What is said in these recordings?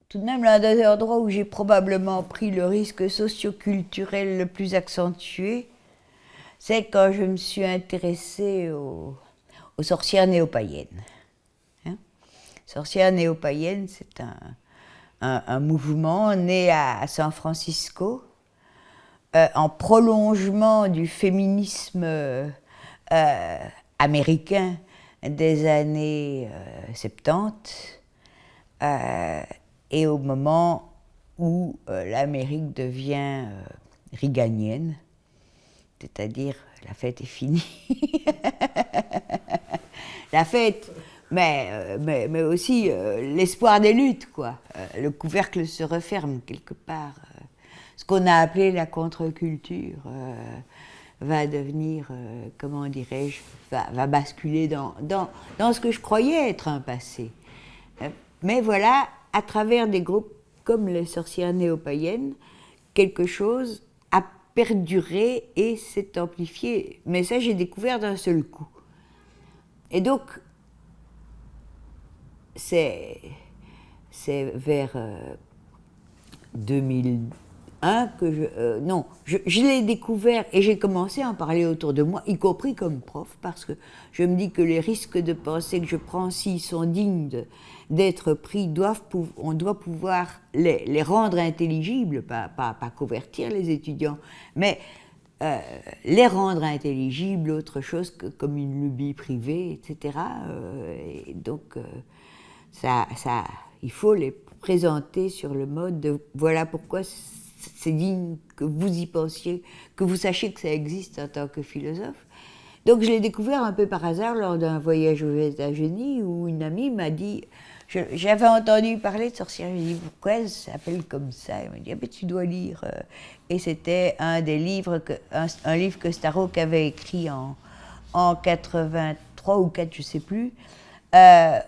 Tout de même, l'un des endroits où j'ai probablement pris le risque socioculturel le plus accentué, c'est quand je me suis intéressée aux sorcières néo-païennes. Hein? Sorcières néo-païennes, c'est un mouvement né à San Francisco, en prolongement du féminisme américain des années 70. Et au moment où l'Amérique devient reaganienne, c'est-à-dire la fête est finie. La fête, mais aussi l'espoir des luttes, quoi. Le couvercle se referme quelque part. Ce qu'on a appelé la contre-culture va devenir, comment dirais-je, va basculer dans ce que je croyais être un passé. Mais voilà, à travers des groupes comme les sorcières néo-païennes, quelque chose a perduré et s'est amplifié. Mais ça, j'ai découvert d'un seul coup. Et donc, c'est vers 2001 que je l'ai découvert et j'ai commencé à en parler autour de moi, y compris comme prof, parce que je me dis que les risques de pensée que je prends, s'ils sont dignes d'être pris, on doit pouvoir les rendre intelligibles, pas convertir les étudiants, mais les rendre intelligibles, autre chose que comme une lubie privée, etc. Et donc, il faut les présenter sur le mode de voilà pourquoi c'est digne que vous y pensiez, que vous sachiez que ça existe en tant que philosophe. Donc je l'ai découvert un peu par hasard lors d'un voyage aux États-Unis où une amie m'a dit, j'avais entendu parler de sorcières, je lui ai dit pourquoi elle s'appelle comme ça, elle m'a dit ah ben tu dois lire, et c'était un livre que Starhawk avait écrit en 83 ou 4, je sais plus,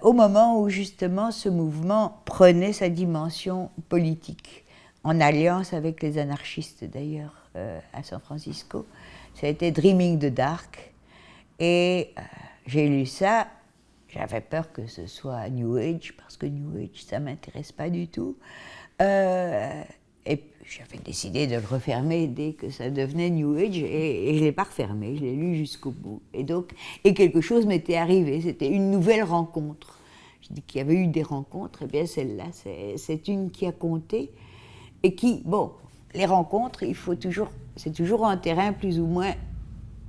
au moment où justement ce mouvement prenait sa dimension politique, en alliance avec les anarchistes d'ailleurs à San Francisco. Ça a été Dreaming the Dark, et j'ai lu ça, j'avais peur que ce soit New Age, parce que New Age ça ne m'intéresse pas du tout, et j'avais décidé de le refermer dès que ça devenait New Age, et je ne l'ai pas refermé, je l'ai lu jusqu'au bout. Et quelque chose m'était arrivé, c'était une nouvelle rencontre. Je dis qu'il y avait eu des rencontres, et bien celle-là, c'est une qui a compté, et qui, bon, les rencontres, c'est toujours un terrain plus ou moins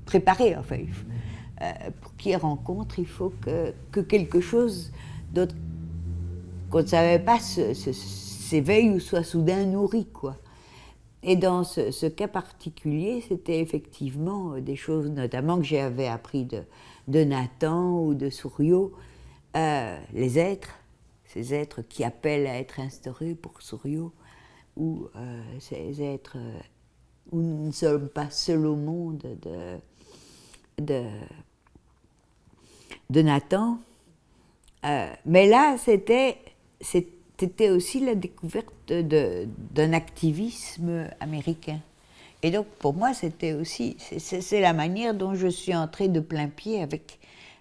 préparé, enfin. Pour qu'il y ait rencontre, il faut que quelque chose d'autre qu'on ne savait pas s'éveille ou soit soudain nourri, quoi. Et dans ce cas particulier, c'était effectivement des choses, notamment que j'avais appris de Nathan ou de Souriau, les êtres, ces êtres qui appellent à être instaurés pour Souriau, ou ces êtres où nous ne sommes pas seuls au monde de Nathan. Mais là, c'était aussi la découverte d'un activisme américain. Et donc, pour moi, c'était aussi, c'est la manière dont je suis entrée de plein pied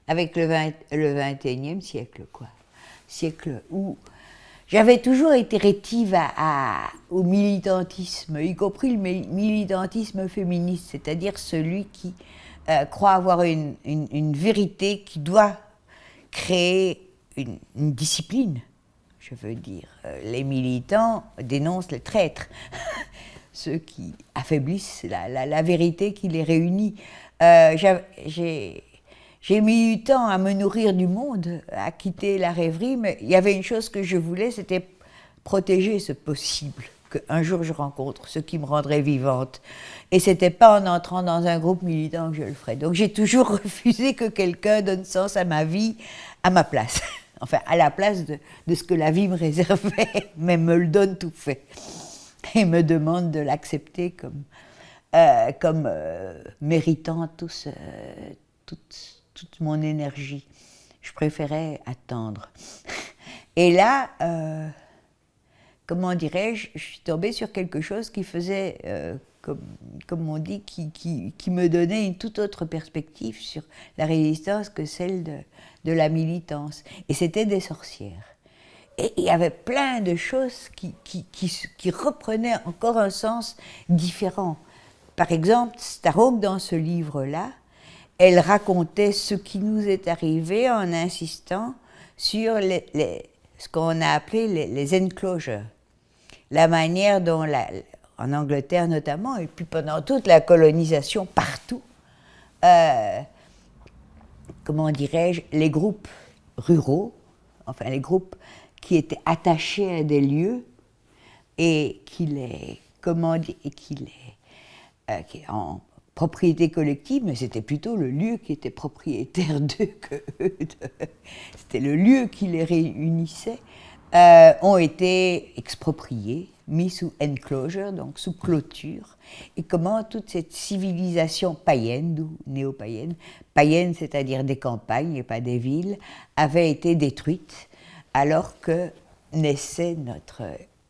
avec le 21e siècle, quoi. Siècle où j'avais toujours été rétive au militantisme, y compris le militantisme féministe, c'est-à-dire celui qui croit avoir une vérité qui doit créer une discipline. Je veux dire, les militants dénoncent les traîtres, ceux qui affaiblissent la vérité qui les réunit. J'ai mis du temps à me nourrir du monde, à quitter la rêverie, mais il y avait une chose que je voulais, c'était protéger ce possible, qu'un jour je rencontre, ce qui me rendrait vivante. Et c'était pas en entrant dans un groupe militant que je le ferais. Donc j'ai toujours refusé que quelqu'un donne sens à ma vie à ma place. Enfin, à la place de ce que la vie me réservait, mais me le donne tout fait. Et me demande de l'accepter comme comme méritant toute mon énergie. Je préférais attendre. Et là, comment dirais-je, je suis tombée sur quelque chose qui faisait, comme on dit, qui me donnait une toute autre perspective sur la résistance que celle de la militance. Et c'était des sorcières. Et il y avait plein de choses qui reprenaient encore un sens différent. Par exemple, Starhawk, dans ce livre-là, elle racontait ce qui nous est arrivé en insistant sur ce qu'on a appelé les enclosures. La manière dont, en Angleterre notamment, et puis pendant toute la colonisation partout, comment dirais-je, les groupes ruraux, enfin les groupes qui étaient attachés à des lieux et qui en propriété collective, mais c'était plutôt le lieu qui était propriétaire d'eux que eux. C'était le lieu qui les réunissait, ont été expropriés, mis sous enclosure, donc sous clôture, et comment toute cette civilisation païenne, d'où néo-païenne, païenne c'est-à-dire des campagnes et pas des villes, avait été détruite, alors que naissaient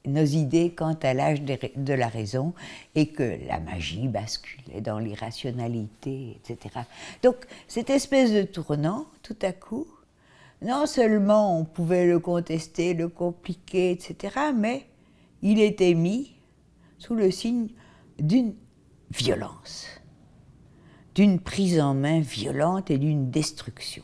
nos idées quant à l'âge de la raison et que la magie basculait dans l'irrationalité, etc. Donc, cette espèce de tournant, tout à coup, non seulement on pouvait le contester, le compliquer, etc., mais il était mis sous le signe d'une violence, d'une prise en main violente et d'une destruction.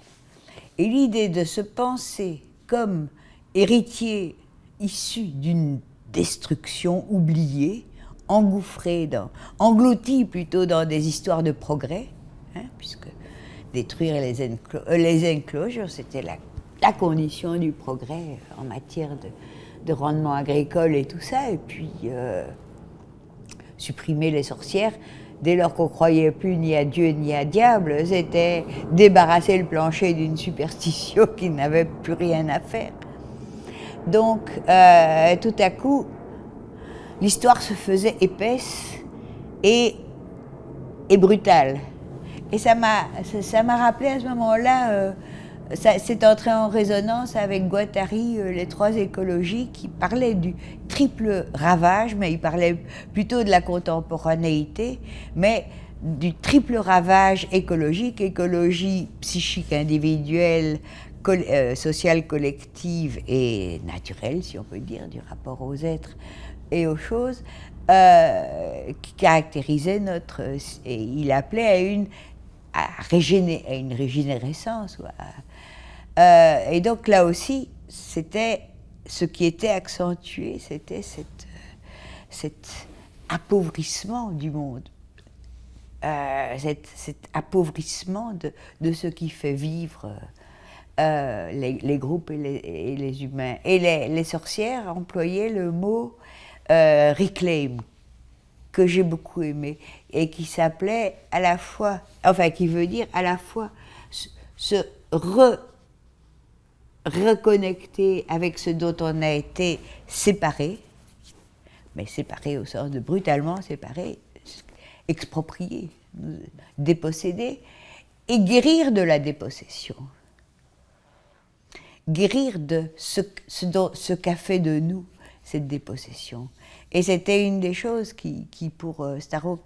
Et l'idée de se penser comme héritier issu d'une destruction oubliée, englouti plutôt dans des histoires de progrès, puisque détruire les enclosures, c'était la condition du progrès en matière de rendement agricole et tout ça, et puis supprimer les sorcières, dès lors qu'on ne croyait plus ni à Dieu ni à diable, c'était débarrasser le plancher d'une superstition qui n'avait plus rien à faire. Donc, tout à coup, l'histoire se faisait épaisse et brutale. Et ça m'a rappelé à ce moment-là, c'est entré en résonance avec Guattari, les trois écologies, qui parlaient du triple ravage, mais ils parlaient plutôt de la contemporanéité, mais du triple ravage écologique, écologie psychique individuelle, sociale collective et naturelle, si on peut dire, du rapport aux êtres et aux choses, qui caractérisait et il appelait à une régénérescence. Et donc là aussi, c'était ce qui était accentué, c'était cet appauvrissement du monde, cet appauvrissement de ce qui fait vivre les groupes et les humains. Et les sorcières employaient le mot reclaim, que j'ai beaucoup aimé, et qui s'appelait à la fois, enfin qui veut dire à la fois se reconnecter avec ce dont on a été séparé, mais séparé au sens de brutalement séparé, exproprié, dépossédé, et guérir de la dépossession. Guérir de ce qu'a fait de nous cette dépossession. Et c'était une des choses qui pour Starhawk,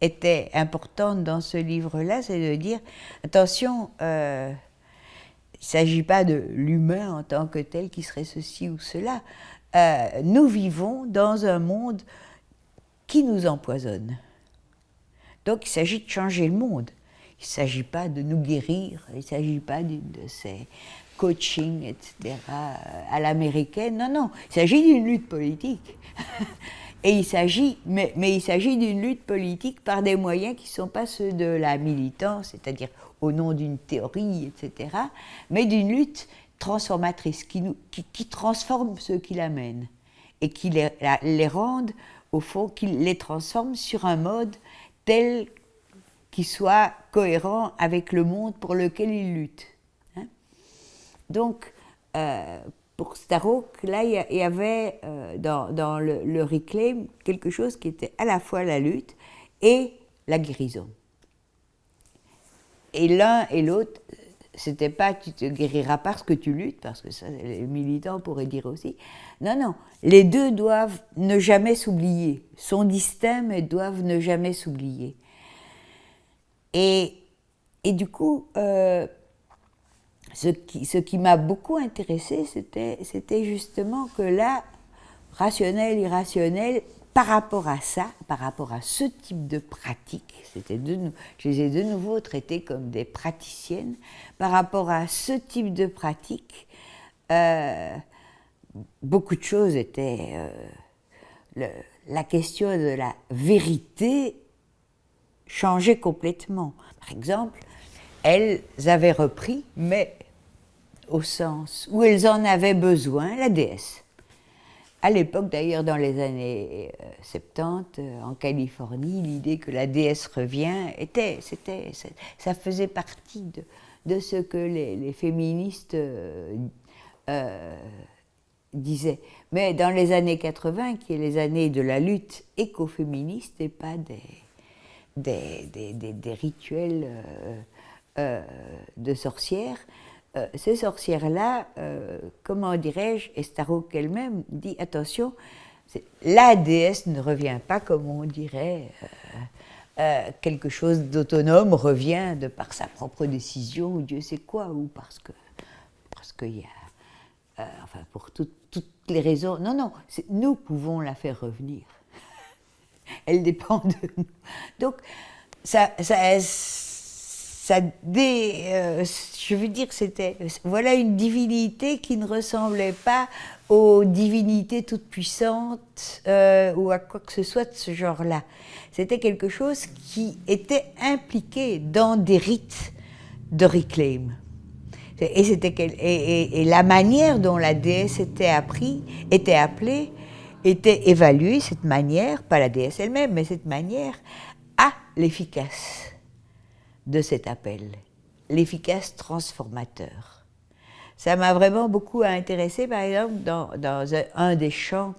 était importante dans ce livre-là, c'est de dire, attention, il ne s'agit pas de l'humain en tant que tel qui serait ceci ou cela. Nous vivons dans un monde qui nous empoisonne. Donc il s'agit de changer le monde. Il ne s'agit pas de nous guérir, il ne s'agit pas de ces coaching, etc., à l'américaine. Non, non, il s'agit d'une lutte politique. Et il s'agit d'une lutte politique par des moyens qui ne sont pas ceux de la militance, c'est-à-dire au nom d'une théorie, etc., mais d'une lutte transformatrice qui transforme ceux qui la mènent et qui les rendent, au fond, qui les transforme sur un mode tel qui soit cohérent avec le monde pour lequel ils luttent. Donc, pour Starhawk, là, il y avait dans le Reclaim quelque chose qui était à la fois la lutte et la guérison. Et l'un et l'autre, c'était pas tu te guériras parce que tu luttes, parce que ça, les militants pourraient dire aussi. Non, non, les deux doivent ne jamais s'oublier, sont distincts mais doivent ne jamais s'oublier. Et du coup, ce qui m'a beaucoup intéressé, c'était justement que là, rationnel, irrationnel, par rapport à ça, par rapport à ce type de pratique, je les ai de nouveau traitées comme des praticiennes, par rapport à ce type de pratique, beaucoup de choses étaient... la question de la vérité changeait complètement. Par exemple, elles avaient repris, mais au sens où elles en avaient besoin, la déesse. À l'époque, d'ailleurs, dans les années 70, en Californie, l'idée que la déesse revient, ça faisait partie de ce que les féministes disaient. Mais dans les années 80, qui est les années de la lutte écoféministe et pas des rituels de sorcières, ces sorcières-là, comment dirais-je, et Starhawk elle-même dit attention, la déesse ne revient pas comme on dirait, quelque chose d'autonome revient de par sa propre décision ou Dieu sait quoi, ou parce qu'il y a, enfin pour toutes les raisons. Non, non, nous pouvons la faire revenir. Elle dépend de nous. Donc, je veux dire, voilà une divinité qui ne ressemblait pas aux divinités toutes puissantes ou à quoi que ce soit de ce genre-là. C'était quelque chose qui était impliqué dans des rites de reclaim. Et la manière dont la déesse était appelée, était évaluée, cette manière, pas la déesse elle-même, mais cette manière, à l'efficace de cet appel, l'efficace transformateur. Ça m'a vraiment beaucoup intéressé, par exemple, dans un des chants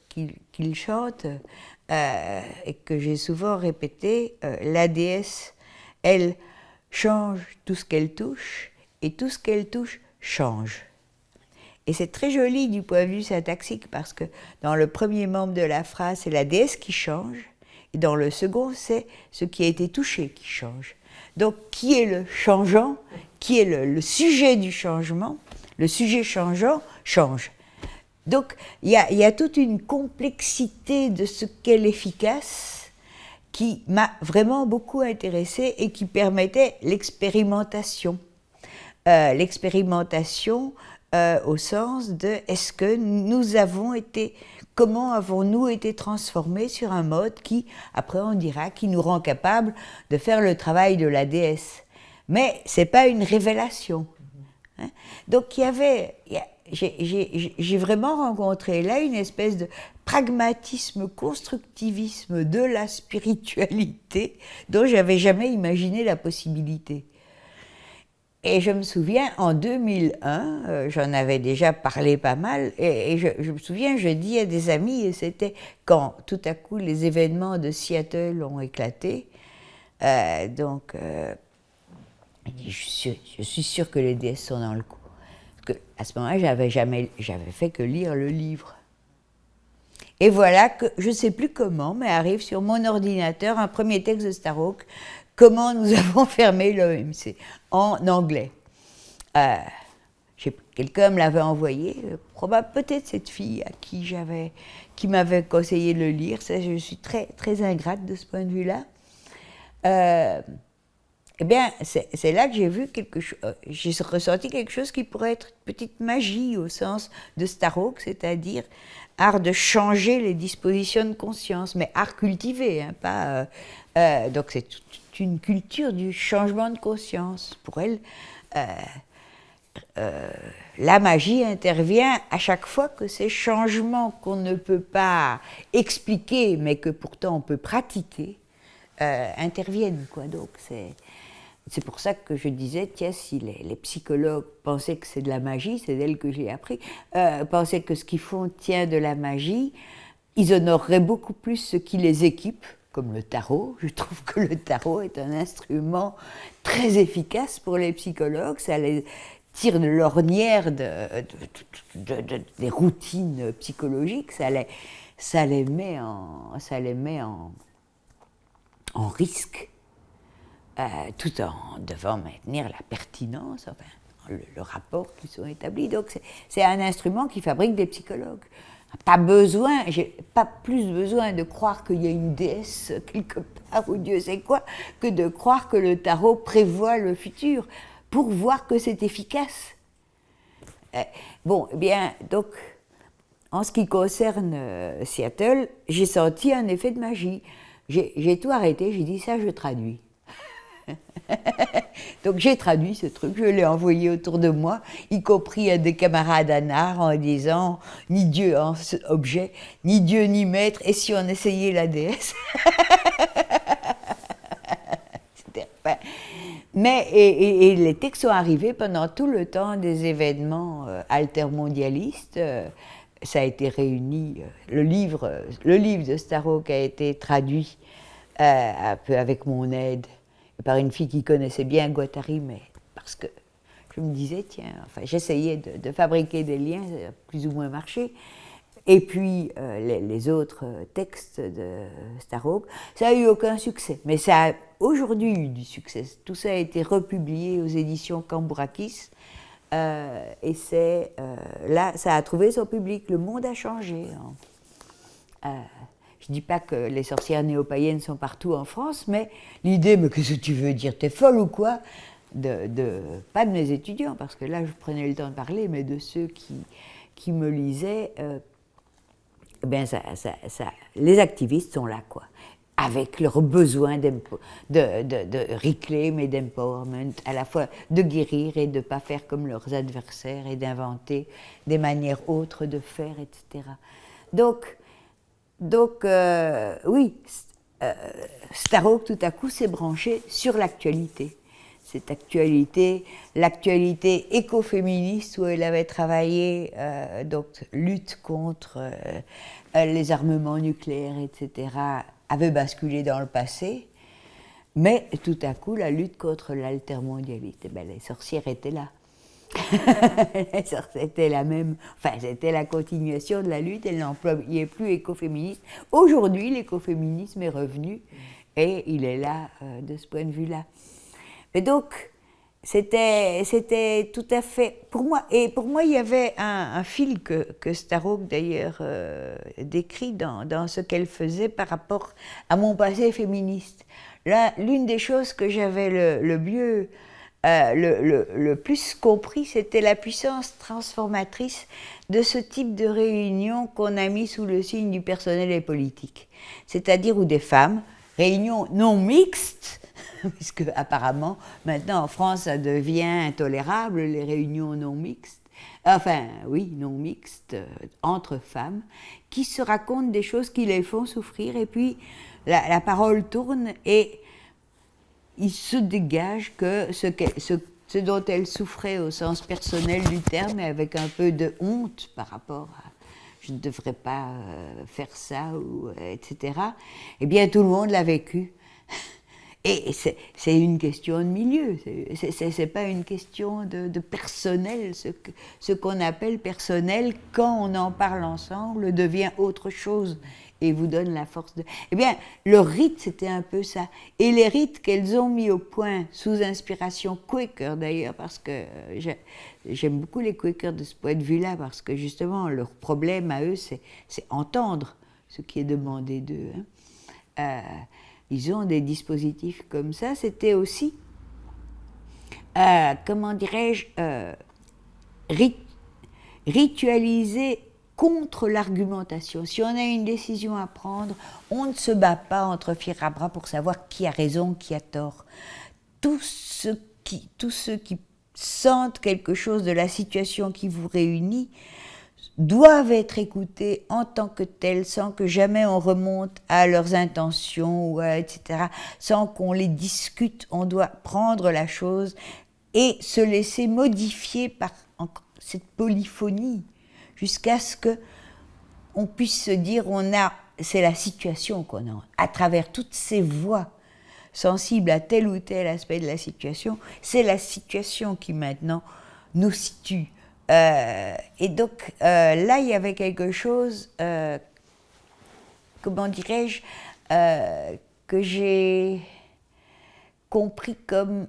qu'il chante, et que j'ai souvent répété, la déesse, elle change tout ce qu'elle touche, et tout ce qu'elle touche change. Et c'est très joli du point de vue syntaxique, parce que dans le premier membre de la phrase, c'est la déesse qui change, et dans le second, c'est ce qui a été touché qui change. Donc, qui est le changeant, qui est le sujet du changement, le sujet changeant change. Donc, il y a toute une complexité de ce qu'est l'efficace qui m'a vraiment beaucoup intéressée et qui permettait l'expérimentation. L'expérimentation au sens de est-ce que nous avons été... Comment avons-nous été transformés sur un mode qui, après on dira, qui nous rend capable de faire le travail de la déesse. Mais ce n'est pas une révélation. Hein? Donc j'ai vraiment rencontré là une espèce de pragmatisme, constructivisme de la spiritualité dont je n'avais jamais imaginé la possibilité. Et je me souviens, en 2001, j'en avais déjà parlé pas mal, et je me souviens, je dis à des amis, et c'était quand tout à coup les événements de Seattle ont éclaté, je suis sûre que les déesses sont dans le coup. Parce qu'à ce moment-là, j'avais fait que lire le livre. Et voilà que, je ne sais plus comment, mais arrive sur mon ordinateur un premier texte de Starhawk, comment nous avons fermé l'OMC, en anglais. Quelqu'un me l'avait envoyé, peut-être cette fille à qui m'avait conseillé de le lire. Ça, je suis très, très ingrate de ce point de vue-là. Eh bien, c'est là que j'ai vu j'ai ressenti quelque chose qui pourrait être une petite magie au sens de Starhawk, c'est-à-dire art de changer les dispositions de conscience, mais art cultivé, hein, pas... donc c'est toute une culture du changement de conscience. Pour elle, la magie intervient à chaque fois que ces changements qu'on ne peut pas expliquer, mais que pourtant on peut pratiquer, interviennent, quoi. Donc c'est pour ça que je disais, tiens, si les psychologues pensaient que c'est de la magie, c'est d'elle que j'ai appris, pensaient que ce qu'ils font tient de la magie, ils honoreraient beaucoup plus ce qui les équipe comme le tarot. Je trouve que le tarot est un instrument très efficace pour les psychologues. Ça les tire de l'ornière des routines psychologiques. Ça les met en risque, tout en devant maintenir la pertinence, enfin, le rapport qui sont établis. Donc c'est un instrument qui fabrique des psychologues. J'ai pas plus besoin de croire qu'il y a une déesse quelque part ou Dieu sait quoi, que de croire que le tarot prévoit le futur pour voir que c'est efficace. Bon, eh bien, donc, en ce qui concerne Seattle, j'ai senti un effet de magie. J'ai tout arrêté, j'ai dit ça, je traduis. Donc j'ai traduit ce truc, je l'ai envoyé autour de moi, y compris à des camarades anards, en disant ni Dieu en objet, ni Dieu ni maître, et si on essayait la déesse. Mais et les textes sont arrivés pendant tout le temps des événements altermondialistes. Ça a été réuni, le livre de Starhawk a été traduit un peu avec mon aide par une fille qui connaissait bien Guattari, mais parce que je me disais, tiens, enfin, j'essayais de fabriquer des liens, ça a plus ou moins marché. Et puis, les autres textes de Starhawk, ça n'a eu aucun succès. Mais ça a aujourd'hui eu du succès. Tout ça a été republié aux éditions Cambourakis. Et là, ça a trouvé son public. Le monde a changé. Je ne dis pas que les sorcières néo-païennes sont partout en France, mais l'idée, mais qu'est-ce que tu veux dire, t'es folle ou quoi, pas de mes étudiants, parce que là, je prenais le temps de parler, mais de ceux qui me lisaient, ben les activistes sont là, quoi, avec leur besoin de reclaim et d'empowerment, à la fois de guérir et de ne pas faire comme leurs adversaires et d'inventer des manières autres de faire, etc. Donc, oui, Starhawk, tout à coup, s'est branché sur l'actualité. Cette actualité, l'actualité écoféministe où elle avait travaillé, donc lutte contre les armements nucléaires, etc., avait basculé dans le passé. Mais tout à coup, la lutte contre l'altermondialité, ben, les sorcières étaient là. C'était la même, enfin c'était la continuation de la lutte, elle n'employait plus écoféministe. Aujourd'hui, l'écoféminisme est revenu et il est là de ce point de vue-là. Mais donc, c'était tout à fait, pour moi, il y avait un fil que Starhawk d'ailleurs décrit dans ce qu'elle faisait par rapport à mon passé féministe. Là, l'une des choses que j'avais le plus compris, c'était la puissance transformatrice de ce type de réunion qu'on a mis sous le signe du personnel et politique. C'est-à-dire où des femmes, réunions non mixtes, puisque apparemment, maintenant en France, ça devient intolérable, les réunions non mixtes, enfin, oui, non mixtes, entre femmes, qui se racontent des choses qui les font souffrir, et puis la parole tourne, et il se dégage que ce dont elle souffrait au sens personnel du terme, et avec un peu de honte par rapport à « je ne devrais pas faire ça », etc., eh bien tout le monde l'a vécu. Et c'est une question de milieu, c'est pas une question de personnel. Ce qu'on appelle personnel, quand on en parle ensemble, devient autre chose et vous donne la force de... Eh bien, le rite, c'était un peu ça. Et les rites qu'elles ont mis au point, sous inspiration Quaker d'ailleurs, parce que j'aime beaucoup les Quakers de ce point de vue-là, parce que justement, leur problème à eux, c'est entendre ce qui est demandé d'eux. Ils ont des dispositifs comme ça. C'était aussi, comment dirais-je, ritualiser contre l'argumentation. Si on a une décision à prendre, on ne se bat pas entre fiers à bras pour savoir qui a raison, qui a tort. Tous ceux qui sentent quelque chose de la situation qui vous réunit doivent être écoutés en tant que tels, sans que jamais on remonte à leurs intentions, etc., sans qu'on les discute. On doit prendre la chose et se laisser modifier par cette polyphonie, jusqu'à ce qu'on puisse se dire on a c'est la situation qu'on a. À travers toutes ces voix sensibles à tel ou tel aspect de la situation, c'est la situation qui maintenant nous situe. Et donc là, il y avait quelque chose, comment dirais-je, que j'ai compris comme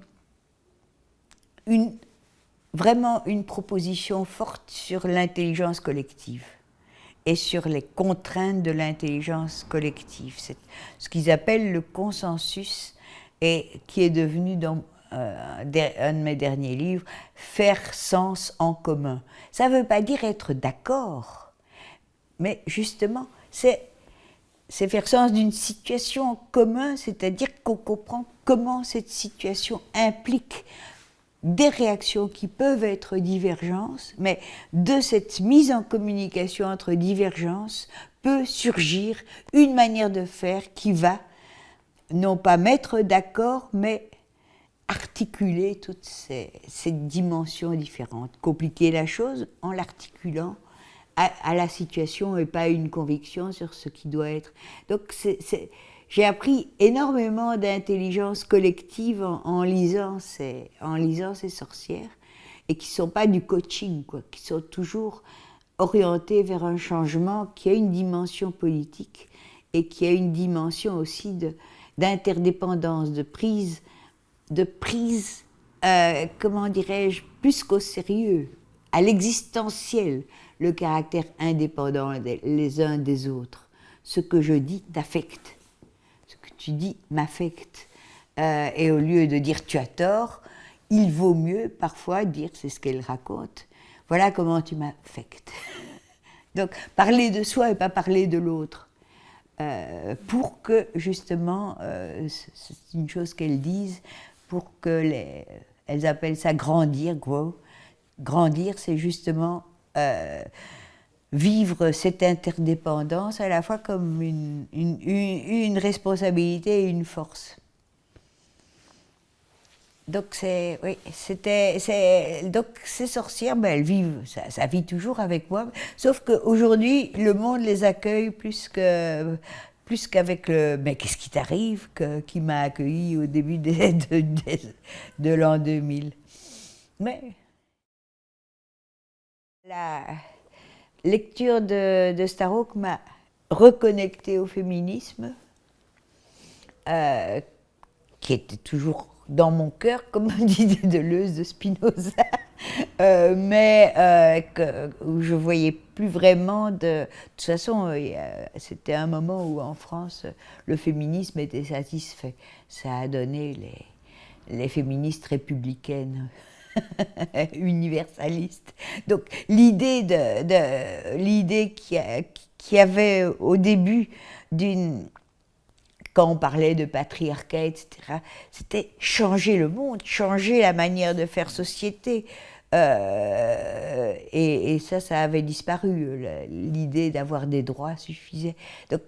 vraiment une proposition forte sur l'intelligence collective et sur les contraintes de l'intelligence collective. C'est ce qu'ils appellent le consensus et qui est devenu dans un de mes derniers livres, faire sens en commun. Ça ne veut pas dire être d'accord, mais justement, c'est faire sens d'une situation en commun, c'est-à-dire qu'on comprend comment cette situation implique des réactions qui peuvent être divergences, mais de cette mise en communication entre divergences peut surgir une manière de faire qui va non pas mettre d'accord, mais articuler toutes ces dimensions différentes, compliquer la chose en l'articulant à la situation et pas une conviction sur ce qui doit être. Donc j'ai appris énormément d'intelligence collective en lisant ces sorcières, et qui ne sont pas du coaching, quoi, qui sont toujours orientées vers un changement qui a une dimension politique et qui a une dimension aussi d'interdépendance, de prise, comment dirais-je, plus qu'au sérieux, à l'existentiel, le caractère indépendant les uns des autres. Ce que je dis t'affecte. Ce que tu dis m'affecte. Et au lieu de dire tu as tort, il vaut mieux parfois dire, c'est ce qu'elle raconte, voilà comment tu m'affectes. Donc parler de soi et pas parler de l'autre. Pour que justement, c'est une chose qu'elles disent, pour que elles appellent ça grandir, grow. Grandir, c'est justement vivre cette interdépendance à la fois comme une responsabilité et une force. Donc donc ces sorcières, ben, elles vivent, ça vit toujours avec moi, sauf qu'aujourd'hui, le monde les accueille plus qu'avec le « mais qu'est-ce qui t'arrive » qui m'a accueilli au début de l'an 2000. Mais la lecture de Starhawk m'a reconnecté au féminisme, qui était toujours dans mon cœur, comme dit Deleuze de Spinoza, mais où je ne voyais plus vraiment de toute façon, c'était un moment où en France, le féminisme était satisfait. Ça a donné les féministes républicaines, universalistes. Donc l'idée qu'il y avait au début quand on parlait de patriarcat, etc., c'était changer le monde, changer la manière de faire société. Et ça avait disparu. L'idée d'avoir des droits suffisait. Donc,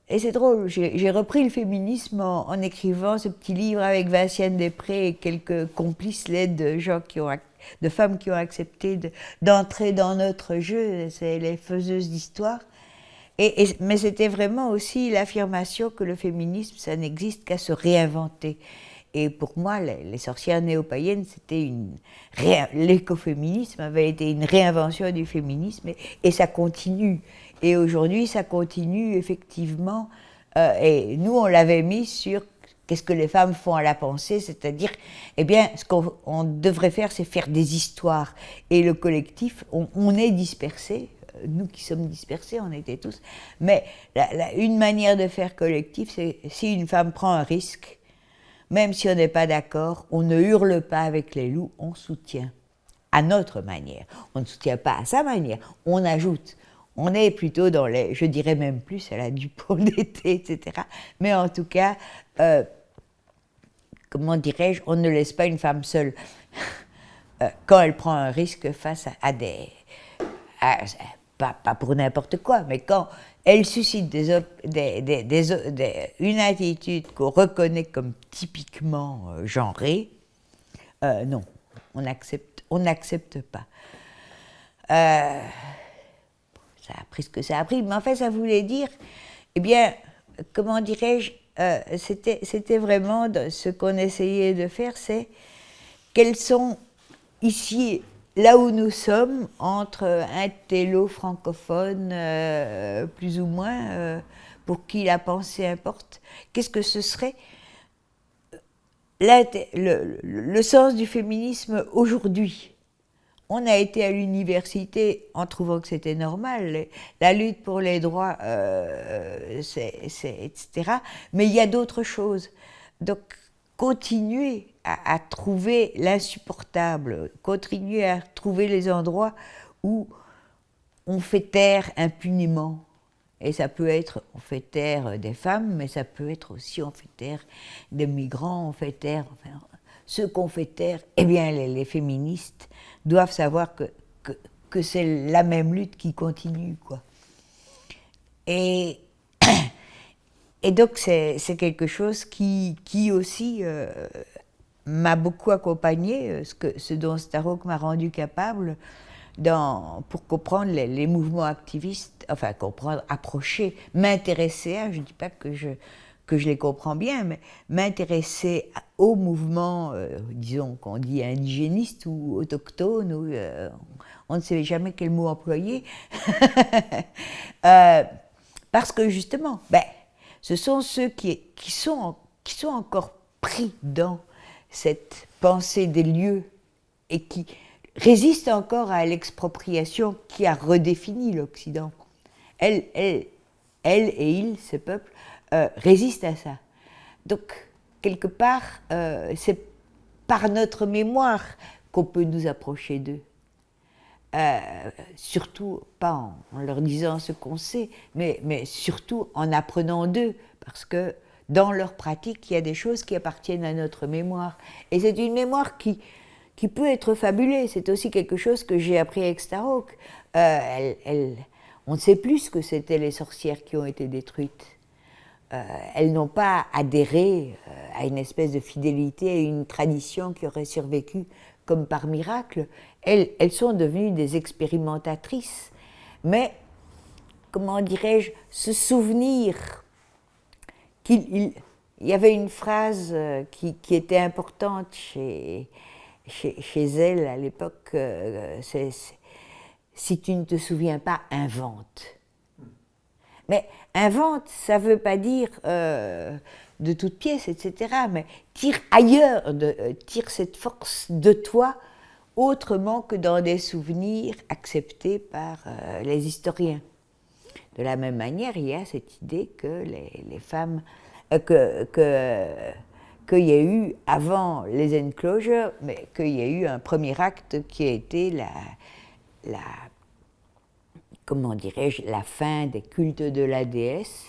et c'est drôle, j'ai repris le féminisme en écrivant ce petit livre avec Vinciane Després et quelques complices l'aide de femmes qui ont accepté d'entrer dans notre jeu, c'est les faiseuses d'histoire. Mais c'était vraiment aussi l'affirmation que le féminisme, ça n'existe qu'à se réinventer. Et pour moi, les sorcières néo-païennes, l'écoféminisme avait été une réinvention du féminisme, et ça continue. Et aujourd'hui, ça continue effectivement. Et nous, on l'avait mis sur qu'est-ce que les femmes font à la pensée, c'est-à-dire, eh bien, ce qu'on devrait faire, c'est faire des histoires. Et le collectif, on est dispersés. Nous qui sommes dispersés, on était tous. Mais une manière de faire collectif, c'est si une femme prend un risque, même si on n'est pas d'accord, on ne hurle pas avec les loups, on soutient à notre manière. On ne soutient pas à sa manière, on ajoute. On est plutôt dans je dirais même plus à la Dupont d'été, etc. Mais en tout cas, comment dirais-je, on ne laisse pas une femme seule quand elle prend un risque face à pas pour n'importe quoi, mais quand elle suscite une attitude qu'on reconnaît comme typiquement genrée, non, on n'accepte pas. Ça a pris ce que ça a pris, mais en fait, ça voulait dire eh bien, comment dirais-je, c'était vraiment ce qu'on essayait de faire, c'est quels sont ici, là où nous sommes, entre un télo francophone, plus ou moins, pour qui la pensée importe, qu'est-ce que ce serait le sens du féminisme aujourd'hui? On a été à l'université en trouvant que c'était normal, la lutte pour les droits, etc. Mais il y a d'autres choses. Donc, continuer à trouver l'insupportable, continuer à trouver les endroits où on fait taire impunément. Et ça peut être, on fait taire des femmes, mais ça peut être aussi, on fait taire des migrants, on fait taire, enfin, ceux qu'on fait taire, eh bien les féministes doivent savoir que c'est la même lutte qui continue, quoi. Et, et donc c'est quelque chose qui aussi m'a beaucoup accompagnée, ce dont Starhawk m'a rendu capable pour comprendre les mouvements activistes, enfin comprendre, approcher, m'intéresser à, je ne dis pas que je les comprends bien, mais m'intéresser aux mouvements, disons qu'on dit indigénistes ou autochtones, ou, on ne sait jamais quel mot employer, parce que justement, ce sont ceux qui sont encore pris dans cette pensée des lieux et qui résistent encore à l'expropriation qui a redéfini l'Occident. Elle et ils, ces peuples, résistent à ça. Donc, quelque part, c'est par notre mémoire qu'on peut nous approcher d'eux. Surtout, pas en leur disant ce qu'on sait, mais surtout en apprenant d'eux, parce que dans leur pratique, il y a des choses qui appartiennent à notre mémoire. Et c'est une mémoire qui peut être fabulée. C'est aussi quelque chose que j'ai appris avec Starhawk. On ne sait plus ce que c'était les sorcières qui ont été détruites. Elles n'ont pas adhéré à une espèce de fidélité, à une tradition qui aurait survécu comme par miracle. Elles sont devenues des expérimentatrices. Mais, comment dirais-je, ce souvenir qu'il y avait une phrase qui était importante chez elle à l'époque, c'est si tu ne te souviens pas, invente. Mais invente, ça ne veut pas dire de toutes pièces, etc. Mais tire ailleurs, tire cette force de toi autrement que dans des souvenirs acceptés par les historiens. De la même manière, il y a cette idée que les femmes, qu'il y a eu avant les enclosures, mais qu'il y a eu un premier acte qui a été comment dirais-je, la fin des cultes de la déesse,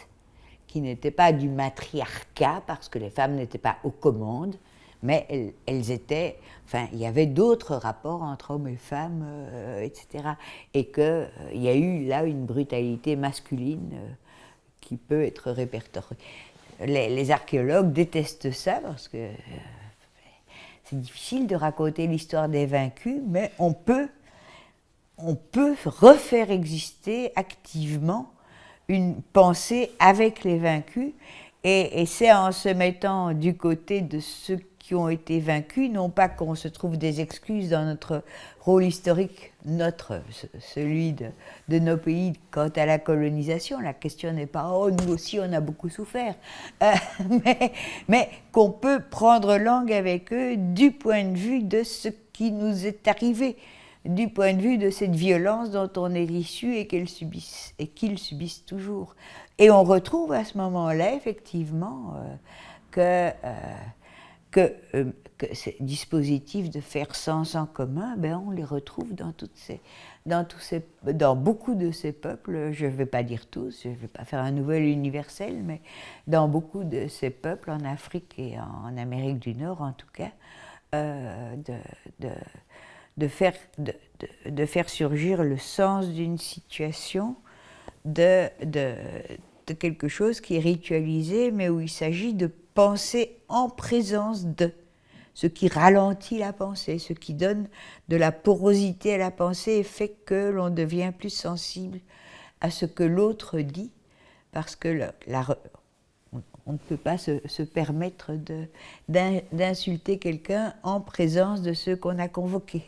qui n'était pas du matriarcat, parce que les femmes n'étaient pas aux commandes, mais elles étaient, enfin, il y avait d'autres rapports entre hommes et femmes, etc. Et qu'il y a eu là une brutalité masculine qui peut être répertoriée. Les archéologues détestent ça, parce que c'est difficile de raconter l'histoire des vaincus, mais on peut refaire exister activement une pensée avec les vaincus, et c'est en se mettant du côté de ceux qui ont été vaincus, non pas qu'on se trouve des excuses dans notre rôle historique, celui de nos pays quant à la colonisation. La question n'est pas « oh, nous aussi on a beaucoup souffert », mais qu'on peut prendre langue avec eux du point de vue de ce qui nous est arrivé, du point de vue de cette violence dont on est issu et qu'ils subissent toujours. Et on retrouve à ce moment-là, effectivement, que ces dispositifs de faire sens en commun, on les retrouve dans beaucoup de ces peuples, je ne vais pas dire tous, je ne vais pas faire un nouvel universel, mais dans beaucoup de ces peuples, en Afrique et en Amérique du Nord en tout cas, de faire surgir le sens d'une situation, de quelque chose qui est ritualisé, mais où il s'agit de penser en présence de, ce qui ralentit la pensée, ce qui donne de la porosité à la pensée et fait que l'on devient plus sensible à ce que l'autre dit, parce que on ne peut pas se permettre d'insulter quelqu'un en présence de ceux qu'on a convoqués.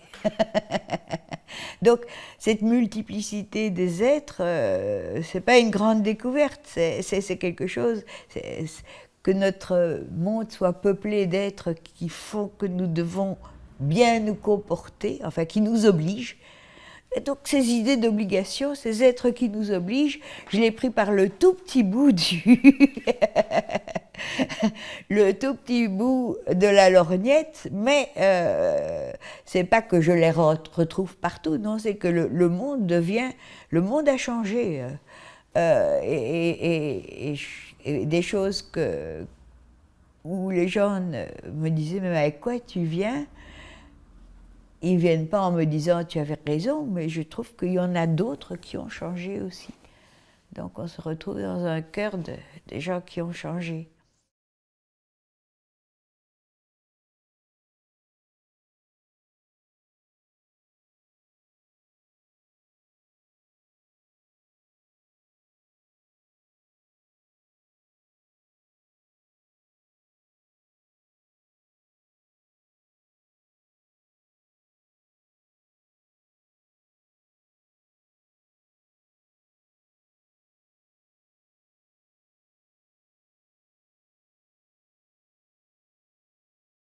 Donc, cette multiplicité des êtres, c'est pas une grande découverte, c'est quelque chose, que notre monde soit peuplé d'êtres qui font que nous devons bien nous comporter, enfin qui nous obligent. Et donc ces idées d'obligation, ces êtres qui nous obligent, je l'ai pris par le tout petit bout le tout petit bout de la lorgnette, mais c'est pas que je les retrouve partout, non, c'est que le monde a changé, et des choses où les gens me disaient, mais avec quoi tu viens? Ils ne viennent pas en me disant tu avais raison, mais je trouve qu'il y en a d'autres qui ont changé aussi. Donc on se retrouve dans un cœur des gens qui ont changé.